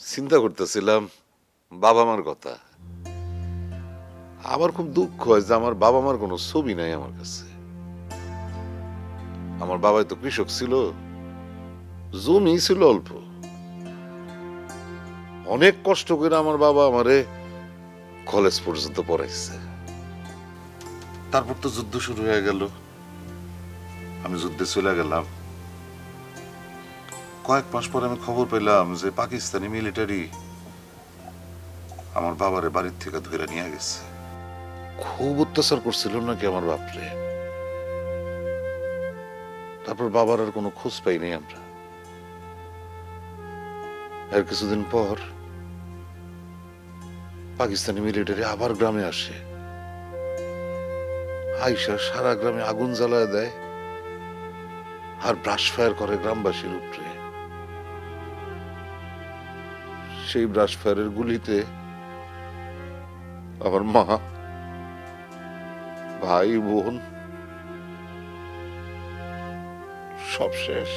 চিন্তা করতেছিলাম বাবা মার কথা। আমার খুব দুঃখ হয় যে আমার বাবা মার কোনো ছবি নাই আমার কাছে। আমার বাবাই তো কৃষক ছিল, জমি ছিল অল্প, অনেক কষ্ট করে আমার বাবা আমারে কলেজ পর্যন্ত পড়াইছে। তারপর তো যুদ্ধ শুরু হয়ে গেল, আমি যুদ্ধে চলে গেলাম। কয়েক মাস পরে আমি খবর পেলাম যে পাকিস্তানি মিলিটারি আমার বাবারে বাড়ির থেকে ধরে নিয়ে গেছে। খুব অত্যাচার করছিল নাকি আমার বাপরে। তারপর বাবার আর কোনো খোঁজ পাইনি আমরা। আর কিছুদিন পর পাকিস্তানি মিলিটারি আবার গ্রামে আসে, আইসা সারা গ্রামে আগুন জ্বালায় দেয় আর ব্রাশ ফায়ার করে গ্রামবাসীর উপরে। সেই ব্রাশ ফায়ারের গুলিতে আমার মা, ভাই, বোন সব শেষ,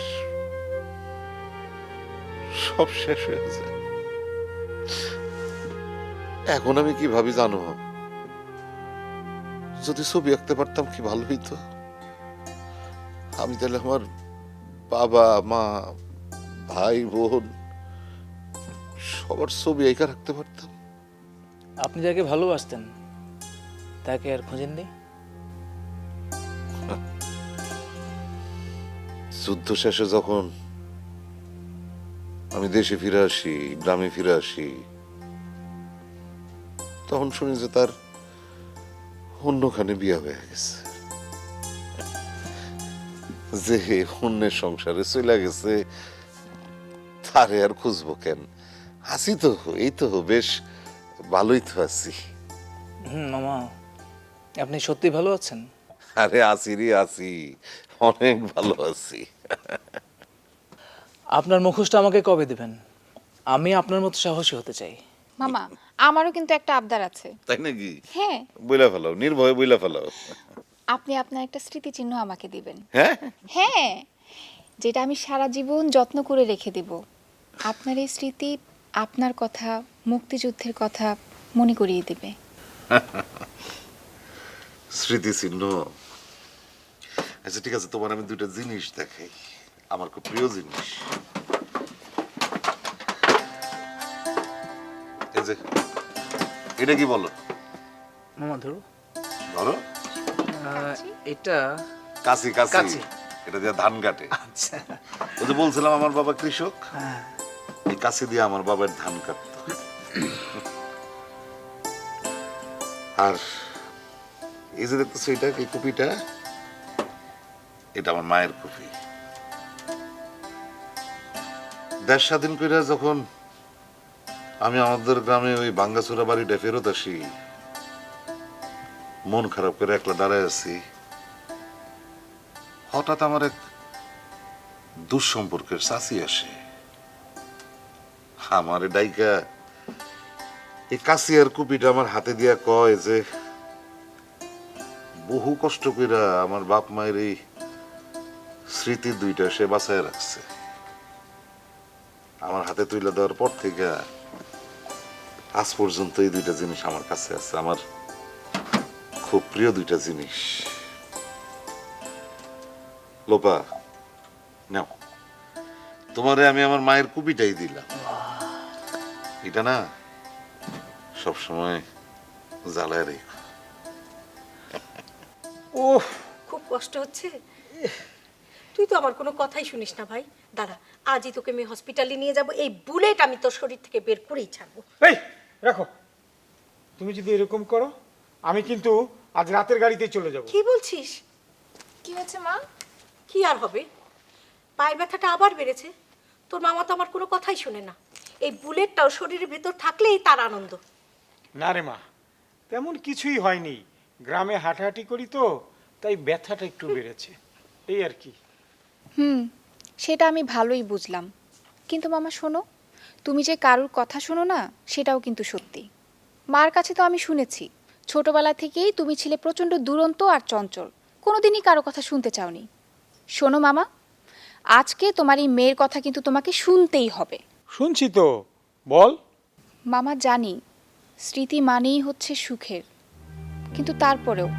সব শেষ হয়ে যায়। এখন আমি কি ভাবি জানো, যদি ছবি আঁকতে পারতাম কি ভালো হইতো। আমি তাহলে আমার বাবা, মা, ভাই, বোন সবার ছবি এঁকে রাখতে পারতাম। আপনি যাকে ভালোবাসতেন তাকে আর খোঁজেননি? যুদ্ধ শেষে যখন আমি দেশে ফিরে আসি, গ্রামে ফিরে আসি, তখন শুনি যে তার অন্যখানে বিয়ে হয়ে গেছে। যে অন্যের সংসারে চলে গেছে তারে আর খুঁজবো কেন? আছি তো, এই তো বেশ ভালোই তো আছি। মামা, আপনি সত্যি ভালো আছেন? আরে আছি রে, আছি, অনেক ভালো আছি। আপনার মুখোশটা আমাকে কবে দিবেন? আমি আপনার মতো সাহসী হতে চাই। মামা, আমারও কিন্তু একটা আবদার আছে। তাই নাকি? হ্যাঁ, বইলা ফেলাও, নির্ভয়ে বইলা ফেলাও। আপনি আপনার একটা স্মৃতিচিহ্ন আমাকে দিবেন। হ্যাঁ, হ্যাঁ, যেটা আমি সারা জীবন যত্ন করে রেখে দেব। আপনার এই স্মৃতি আপনার কথা, মুক্তিযুদ্ধের কথা মনে করিয়ে দেবে। স্মৃতিচিহ্ন। আচ্ছা ঠিক আছে, তোমার আমি দুটো জিনিস দেখাই, আমার খুব প্রিয় জিনিস। এই যে এটা কি বলো? মামা ধরো। ধরো। এটা কাশি, কাশি। কাঁচি। এটা দিয়ে ধান কাটে। আচ্ছা। ওই যে বলছিলাম আমার বাবা কৃষক, এই কাশি দিয়ে আমার বাবার ধান কাটতো। আর এই যে দেখতেছো এটা, এই কপিটা, এটা আমার মায়ের কপি। দেশ স্বাধীন করে যখন আমি আমাদের গ্রামে ওই ভাঙ্গাচোরা বাড়িটা ফেরত আসি, মন খারাপ করে একলা দাঁড়ায় আছি, হঠাৎ আমার এক দুঃসম্পর্কের চাচি আসে। আমার ডাইকা এই কাশি আর কুপিটা আমার হাতে দিয়া কয় যে বহু কষ্ট কইরা আমার বাপ মায়ের এই স্মৃতি দুইটা সে বাঁচায় রাখছে। আমার হাতে তুলে দেওয়ার পর থেকে আজ পর্যন্ত এই দুইটা জিনিস আমার কাছে আছে, আমার খুব প্রিয় দুইটা জিনিস। লোপা, নাও, তোমারে আমি আমার মায়ের কুপিটাই দিলাম। এটা না সবসময় জ্বালায় রেখো। ওহ, খুব কষ্ট হচ্ছে। তুই তো আমার কোনো কথাই শুনিস না ভাই। দাঁড়া, আজই তোকে আমি হসপিটালে নিয়ে যাব। এই বুলেট আমি তোর শরীর থেকে বের করেই ছাড়বো। এই রাখো, তুমি যদি এরকম করো আমি কিন্তু আজ রাতের গাড়িতে চলে যাব। কি বলছিস? কি হয়েছে মা? কি আর হবে, পায়ের ব্যথাটা আবার বেড়েছে। তোর মামা তো আমার কোনো কথাই শোনে না। এই বুলেটটাও শরীরের ভেতর থাকলেই তার আনন্দ। না রে মা, তেমন কিছুই হয়নি, গ্রামে হাঁটাহাঁটি করি তো তাই ব্যথাটা একটু বেড়েছে, এই আর কি। সেটা আমি ভালোই বুঝলাম, কিন্তু মামা শোনো, তুমি যে কারুর কথা শোনো না সেটাও কিন্তু সত্যি। মার কাছে তো আমি শুনেছি ছোটবেলা থেকেই তুমি ছিলে প্রচণ্ড দুরন্ত আর চঞ্চল, কোনোদিনই কারো কথা শুনতে চাওনি। শোনো মামা, আজকে তোমার এই মেয়ের কথা কিন্তু তোমাকে শুনতেই হবে। শুনছি তো, বল। মামা জানি স্মৃতি মানেই হচ্ছে সুখের, কিন্তু তারপরেও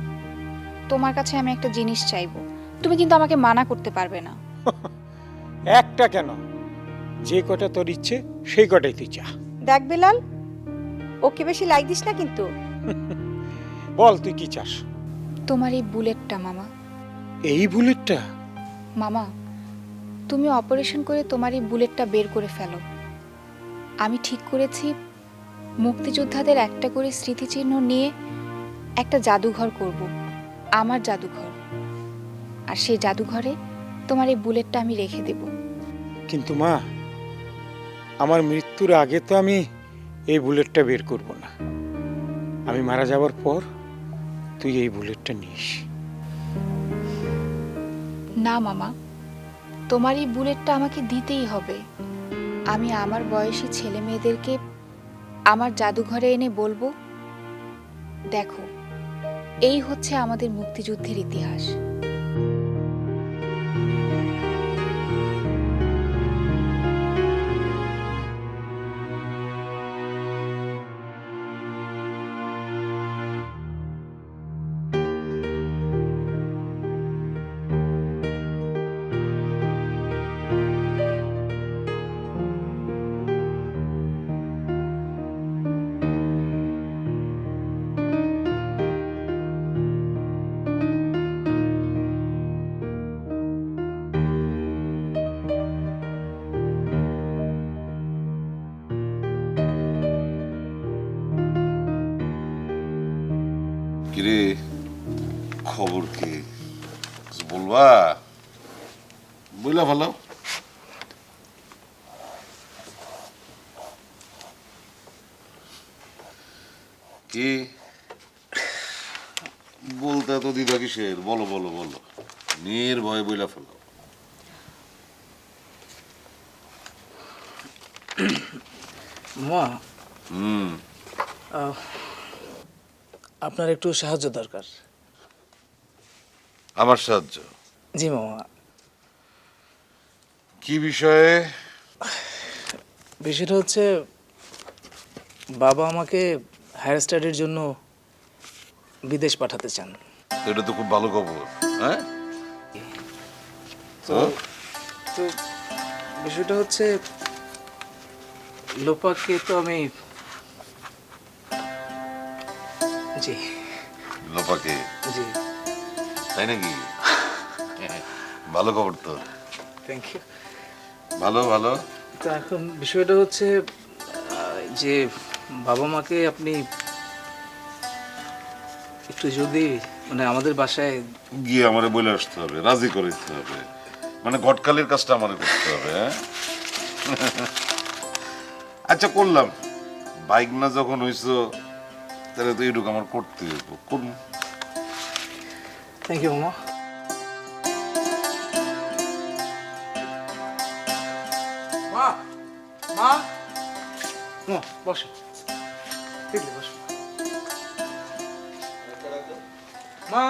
তোমার কাছে আমি একটা জিনিস চাইবো, তুমি কিন্তু আমাকে মানা করতে পারবে না। একটা কেন, যে কটা তোর ইচ্ছে সেই কটাই তুই চা। দেখ বেলাল, ওকে বেশি লাইক দিস না কিন্তু। বল তুই কি চাস? তোমার এই বুলেটটা মামা। এই বুলেটটা? মামা, তুমি অপারেশন করে তোমার এই বুলেটটা বের করে ফেলো। আমি ঠিক করেছি মুক্তিযোদ্ধাদের একটা করে স্মৃতিচিহ্ন নিয়ে একটা জাদুঘর করব, আমার জাদুঘর। আর সেই জাদুঘরে তোমার এই বুলেটটা আমি রেখে দেব। কিন্তু মা, আমার মৃত্যুর আগে তো আমি এই বুলেটটা বের করব না। আমি মারা যাওয়ার পর তুই এই বুলেটটা নিস। না মামা, তোমার এই বুলেটটা আমাকে দিতেই হবে। আমি আমার বয়সী ছেলে মেয়েদেরকে আমার জাদুঘরে এনে বলবো, দেখো এই হচ্ছে আমাদের মুক্তিযুদ্ধের ইতিহাস। কিরে, খবর কি? কিছু বলবা? বইলা ভালো। কি বলতে এত দ্বিধা কিসের? বলো বলো বলো, নির্ভয়ে বইলা ফেলো। মা, হুম, আপনার একটু সাহায্য দরকার। আমার সাহায্য? জি মামা। কি বিষয়ে? বিষয়টা হচ্ছে, বাবা আমাকে হায়ার স্টাডির জন্য বিদেশ পাঠাতে চান। এটা তো খুব ভালো খবর। হ্যাঁ, তো তো বিষয়টা হচ্ছে, লোপাকে তো আমি, জি লোপাকে? জি, তাই নাকি? ভালো খবর তো। Thank you. ভালো ভালো। তো এখন বিষয়টা হচ্ছে যে বাবা মাকে আপনি একটু যদি মানে আমাদের বাসায় গিয়ে আমারে বলে আসতে হবে, রাজি করে দিতে হবে। মানে ঘটকালির কাজটা আমারে করতে হবে। হ্যাঁ, আচ্ছা করলাম। বাইক না যখন হইছো, তাহলে তো এইটুকু আমার করতে হইব। কোন থ্যাংক ইউ মামা। মা, মা, মা বসো, দেখলে বসো। মা,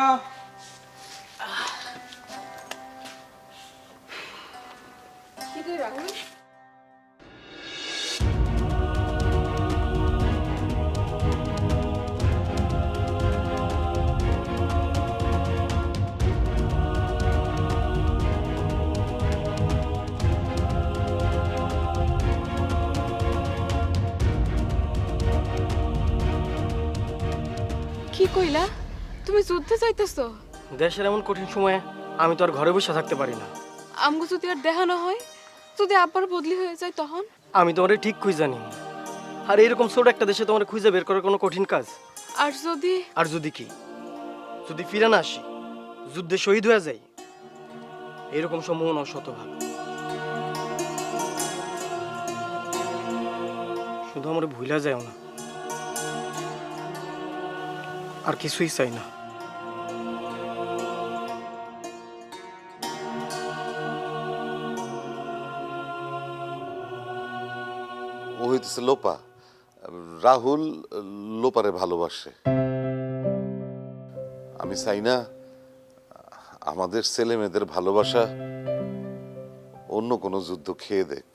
কি কইলা? তুমি যুদ্ধে যাইতেছো? দেশের এমন কঠিন সময়ে আমি তো আর ঘরে বসে থাকতে পারি না। আমগো যদি আর দেখানো হয়, যদি আব্বার বদলি হয়ে যায় তখন? আমি তোমারে ঠিক খুঁজে জানি, আর এরকম ছোট একটা দেশে তোমার খুঁজে বের করার কোনো কঠিন কাজ? আর যদি? আর যদি কি, যদি ফিরে না আসি, যুদ্ধে শহীদ হয়ে যাই, এরকম সম্ভাবনা শতভাগ। শুধু আমার ভুলা যাও না, আর কিছুই চাই না। ও হইতেছে লোপা। রাহুল লোপারে ভালোবাসে। আমি চাই না আমাদের ছেলে মেয়েদের ভালোবাসা অন্য কোনো যুদ্ধ খেয়ে দেখ।